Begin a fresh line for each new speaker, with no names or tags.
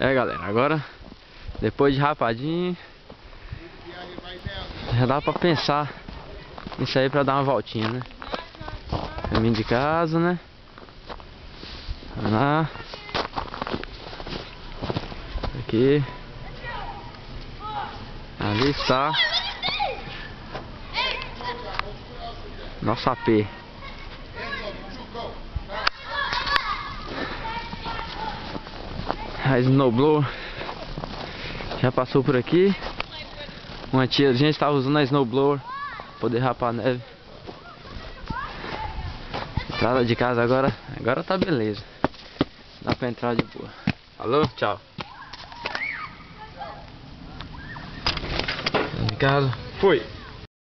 É, galera, agora depois de rapadinho já dá pra pensar nisso aí pra dar uma voltinha, né? Caminho de casa, né? Vamos lá. Aqui. Ali está nosso AP. A snowblower já passou por aqui. Uma tia, a gente estava usando a snowblower para poder rapar a neve. Entrada de casa agora tá beleza. Dá pra entrar de boa. Alô, tchau. De casa, fui.